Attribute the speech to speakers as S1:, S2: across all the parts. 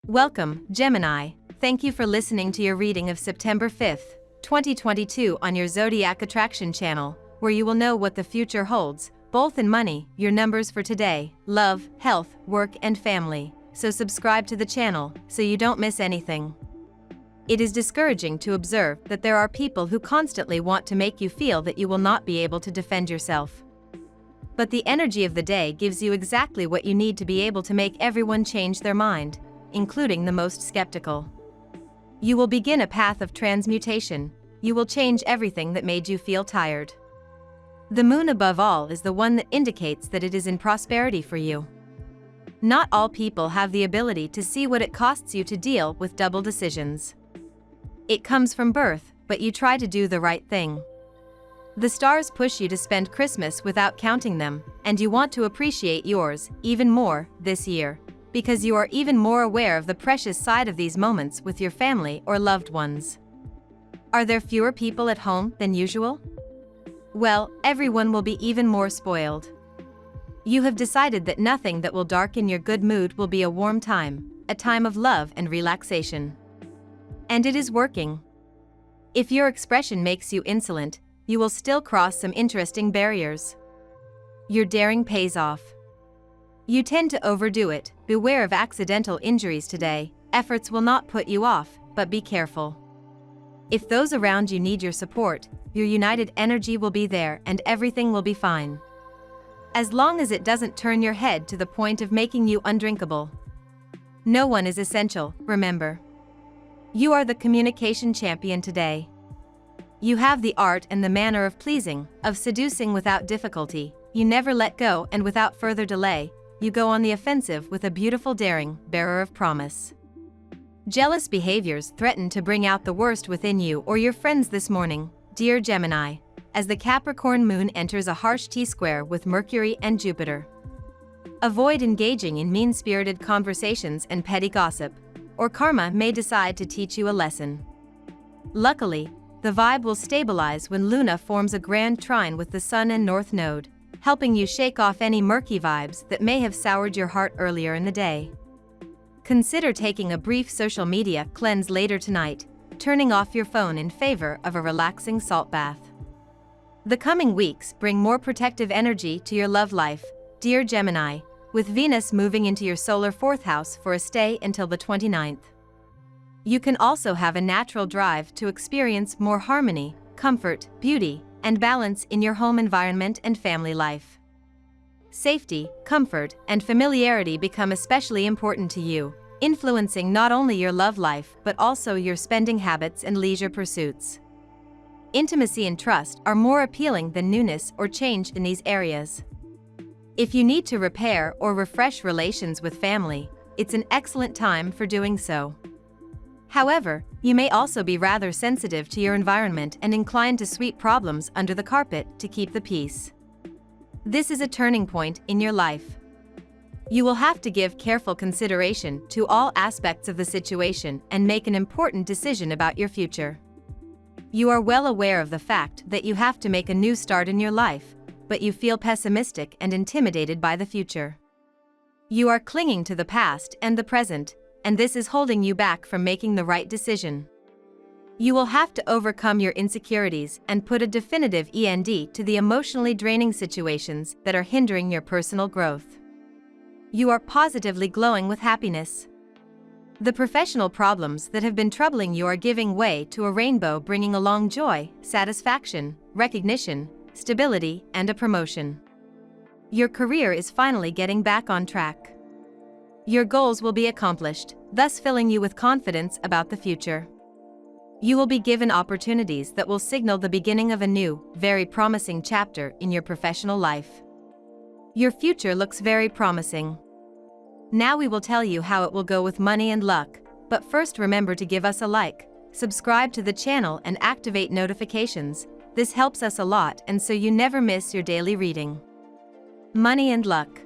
S1: Welcome, Gemini. Thank you for listening to your reading of September 5th, 2022 on your Zodiac Attraction channel, where you will know what the future holds, both in money, your numbers for today, love, health, work and family. So subscribe to the channel so you don't miss anything. It is discouraging to observe that there are people who constantly want to make you feel that you will not be able to defend yourself. But the energy of the day gives you exactly what you need to be able to make everyone change their mind, including the most skeptical. You will begin a path of transmutation. You will change everything that made you feel tired. The moon above all is the one that indicates that it is in prosperity for you. Not all people have the ability to see what it costs you to deal with double decisions. It comes from birth, but you try to do the right thing. The stars push you to spend Christmas without counting them, and you want to appreciate yours even more this year, because you are even more aware of the precious side of these moments with your family or loved ones. Are there fewer people at home than usual? Well, everyone will be even more spoiled. You have decided that nothing that will darken your good mood will be a warm time, a time of love and relaxation. And it is working. If your expression makes you insolent, you will still cross some interesting barriers. Your daring pays off. You tend to overdo it. Beware of accidental injuries today. Efforts will not put you off, but be careful. If those around you need your support, your united energy will be there and everything will be fine. As long as it doesn't turn your head to the point of making you undrinkable. No one is essential, remember. You are the communication champion today. You have the art and the manner of pleasing, of seducing without difficulty. You never let go, and without further delay, you go on the offensive with a beautiful daring, bearer of promise. Jealous behaviors threaten to bring out the worst within you or your friends this morning, dear Gemini, as the Capricorn moon enters a harsh T-square with Mercury and Jupiter. Avoid engaging in mean-spirited conversations and petty gossip, or karma may decide to teach you a lesson. Luckily, the vibe will stabilize when Luna forms a grand trine with the Sun and North Node, helping you shake off any murky vibes that may have soured your heart earlier in the day. Consider taking a brief social media cleanse later tonight, turning off your phone in favor of a relaxing salt bath. The coming weeks bring more protective energy to your love life, dear Gemini, with Venus moving into your solar 4th house for a stay until the 29th. You can also have a natural drive to experience more harmony, comfort, beauty, and balance in your home environment and family life. Safety, comfort, and familiarity become especially important to you, influencing not only your love life but also your spending habits and leisure pursuits. Intimacy and trust are more appealing than newness or change in these areas. If you need to repair or refresh relations with family, it's an excellent time for doing so. However, you may also be rather sensitive to your environment and inclined to sweep problems under the carpet to keep the peace. This is a turning point in your life. You will have to give careful consideration to all aspects of the situation and make an important decision about your future. You are well aware of the fact that you have to make a new start in your life, but you feel pessimistic and intimidated by the future. You are clinging to the past and the present, and this is holding you back from making the right decision. You will have to overcome your insecurities and put a definitive end to the emotionally draining situations that are hindering your personal growth. You are positively glowing with happiness. The professional problems that have been troubling you are giving way to a rainbow, bringing along joy, satisfaction, recognition, stability, and a promotion. Your career is finally getting back on track. Your goals will be accomplished, thus filling you with confidence about the future. You will be given opportunities that will signal the beginning of a new, very promising chapter in your professional life. Your future looks very promising. Now we will tell you how it will go with money and luck, but first remember to give us a like, subscribe to the channel and activate notifications. This helps us a lot and so you never miss your daily reading. Money and luck.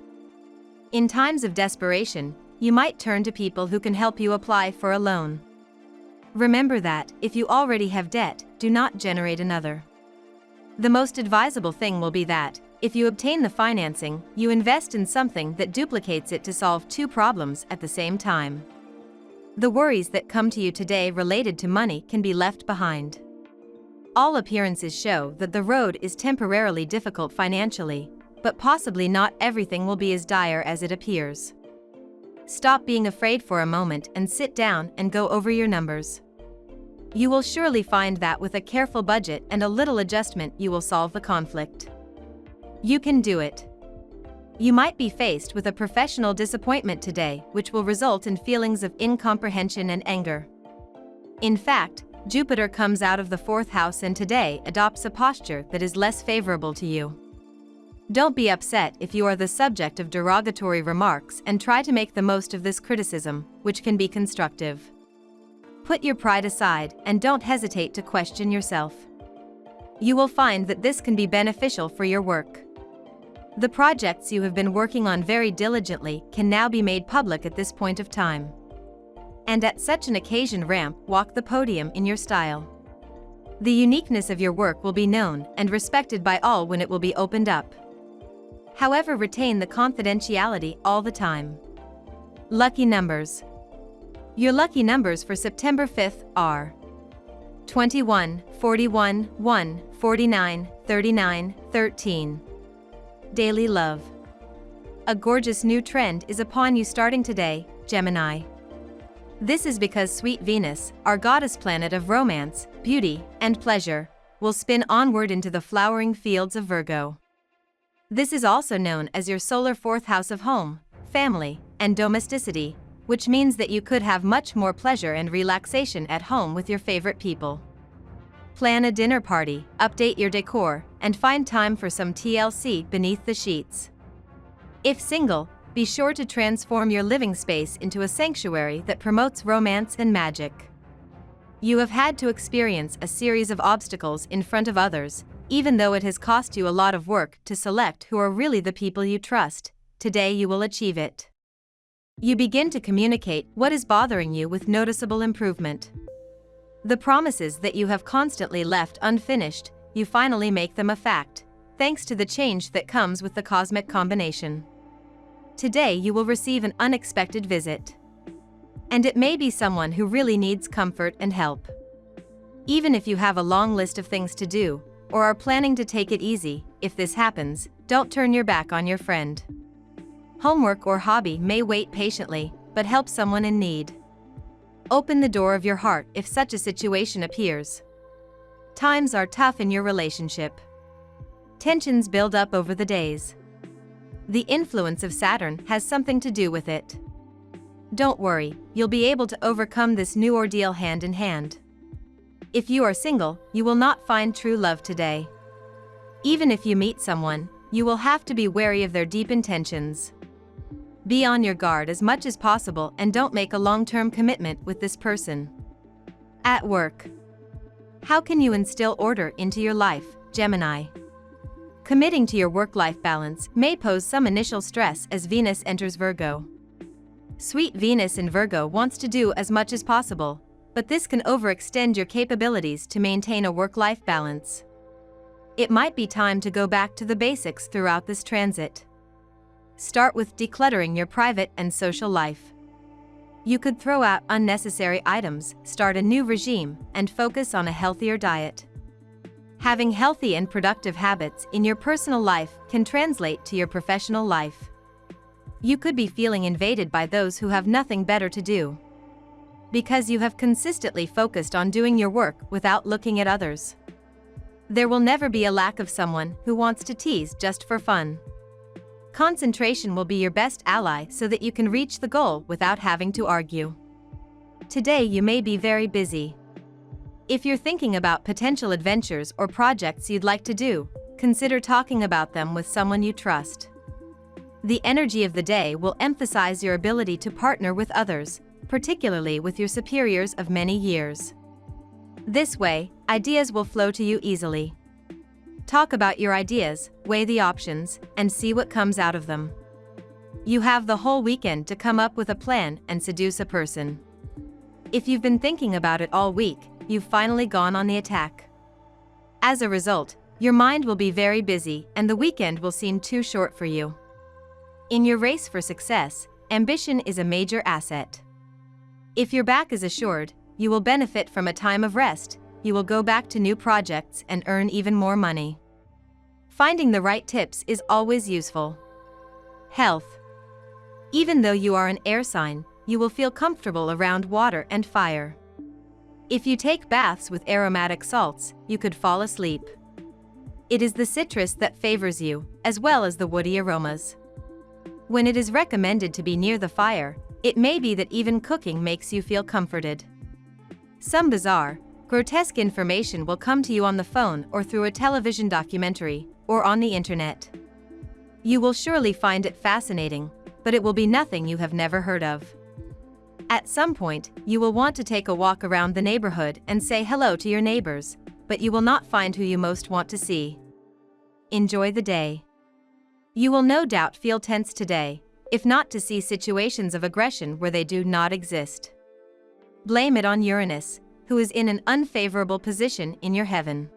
S1: In times of desperation, you might turn to people who can help you apply for a loan. Remember that, if you already have debt, do not generate another. The most advisable thing will be that, if you obtain the financing, you invest in something that duplicates it to solve two problems at the same time. The worries that come to you today related to money can be left behind. All appearances show that the road is temporarily difficult financially, but possibly not everything will be as dire as it appears. Stop being afraid for a moment and sit down and go over your numbers. You will surely find that with a careful budget and a little adjustment you will solve the conflict. You can do it. You might be faced with a professional disappointment today, which will result in feelings of incomprehension and anger. In fact, Jupiter comes out of the 4th house and today adopts a posture that is less favorable to you. Don't be upset if you are the subject of derogatory remarks and try to make the most of this criticism, which can be constructive. Put your pride aside and don't hesitate to question yourself. You will find that this can be beneficial for your work. The projects you have been working on very diligently can now be made public at this point of time. And at such an occasion, walk the podium in your style. The uniqueness of your work will be known and respected by all when it will be opened up. However, retain the confidentiality all the time. Lucky numbers. Your lucky numbers for September 5th are 21, 41, 1, 49, 39, 13. Daily love. A gorgeous new trend is upon you starting today, Gemini. This is because sweet Venus, our goddess planet of romance, beauty, and pleasure, will spin onward into the flowering fields of Virgo. This is also known as your solar 4th house of home, family, and domesticity, which means that you could have much more pleasure and relaxation at home with your favorite people. Plan a dinner party, update your decor, and find time for some TLC beneath the sheets. If single, be sure to transform your living space into a sanctuary that promotes romance and magic. You have had to experience a series of obstacles in front of others, even though it has cost you a lot of work to select who are really the people you trust. Today you will achieve it. You begin to communicate what is bothering you with noticeable improvement. The promises that you have constantly left unfinished, you finally make them a fact, thanks to the change that comes with the cosmic combination. Today you will receive an unexpected visit. And it may be someone who really needs comfort and help. Even if you have a long list of things to do, or are planning to take it easy, if this happens, don't turn your back on your friend. Homework or hobby may wait patiently, but help someone in need. Open the door of your heart if such a situation appears. Times are tough in your relationship. Tensions build up over the days. The influence of Saturn has something to do with it. Don't worry, you'll be able to overcome this new ordeal hand in hand. If you are single, you will not find true love today. Even if you meet someone, you will have to be wary of their deep intentions. Be on your guard as much as possible and don't make a long-term commitment with this person. At work. How can you instill order into your life, Gemini? Committing to your work-life balance may pose some initial stress as Venus enters Virgo. Sweet Venus in Virgo wants to do as much as possible, but this can overextend your capabilities to maintain a work-life balance. It might be time to go back to the basics throughout this transit. Start with decluttering your private and social life. You could throw out unnecessary items, start a new regime, and focus on a healthier diet. Having healthy and productive habits in your personal life can translate to your professional life. You could be feeling invaded by those who have nothing better to do. Because you have consistently focused on doing your work without looking at others. There will never be a lack of someone who wants to tease just for fun. Concentration will be your best ally so that you can reach the goal without having to argue. Today you may be very busy. If you're thinking about potential adventures or projects you'd like to do, consider talking about them with someone you trust. The energy of the day will emphasize your ability to partner with others, particularly with your superiors of many years. This way, ideas will flow to you easily. Talk about your ideas, weigh the options, and see what comes out of them. You have the whole weekend to come up with a plan and seduce a person. If you've been thinking about it all week, you've finally gone on the attack. As a result, your mind will be very busy and the weekend will seem too short for you. In your race for success, ambition is a major asset. If your back is assured, you will benefit from a time of rest, you will go back to new projects and earn even more money. Finding the right tips is always useful. Health. Even though you are an air sign, you will feel comfortable around water and fire. If you take baths with aromatic salts, you could fall asleep. It is the citrus that favors you, as well as the woody aromas. When it is recommended to be near the fire, it may be that even cooking makes you feel comforted. Some bizarre, grotesque information will come to you on the phone or through a television documentary, or on the internet. You will surely find it fascinating, but it will be nothing you have never heard of. At some point, you will want to take a walk around the neighborhood and say hello to your neighbors, but you will not find who you most want to see. Enjoy the day. You will no doubt feel tense today, if not to see situations of aggression where they do not exist. Blame it on Uranus, who is in an unfavorable position in your heaven.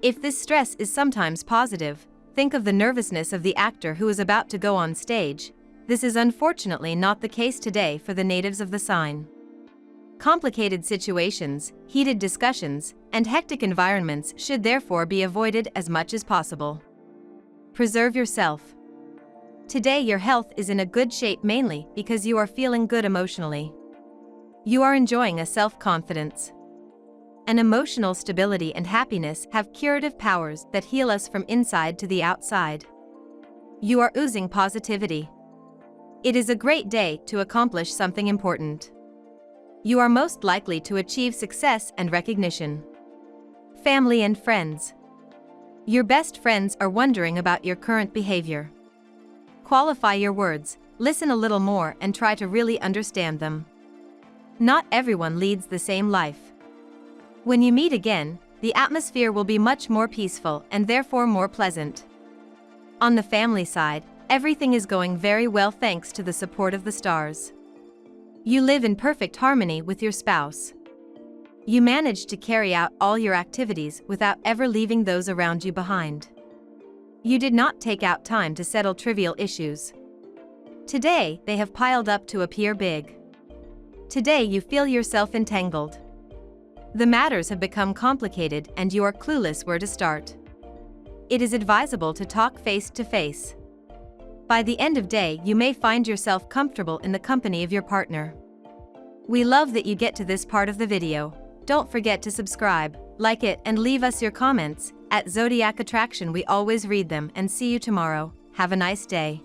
S1: If this stress is sometimes positive, think of the nervousness of the actor who is about to go on stage. This is unfortunately not the case today for the natives of the sign. Complicated situations, heated discussions, and hectic environments should therefore be avoided as much as possible. Preserve yourself. Today your health is in a good shape mainly because you are feeling good emotionally. You are enjoying a self-confidence. An emotional stability and happiness have curative powers that heal us from inside to the outside. You are oozing positivity. It is a great day to accomplish something important. You are most likely to achieve success and recognition. Family and friends. Your best friends are wondering about your current behavior. Qualify your words, listen a little more and try to really understand them. Not everyone leads the same life. When you meet again, the atmosphere will be much more peaceful and therefore more pleasant. On the family side, everything is going very well thanks to the support of the stars. You live in perfect harmony with your spouse. You manage to carry out all your activities without ever leaving those around you behind. You did not take out time to settle trivial issues. Today, they have piled up to appear big. Today you feel yourself entangled. The matters have become complicated and you are clueless where to start. It is advisable to talk face to face. By the end of day, you may find yourself comfortable in the company of your partner. We love that you get to this part of the video. Don't forget to subscribe, like it, and leave us your comments. At Zodiac Attraction, we always read them and see you tomorrow. Have a nice day.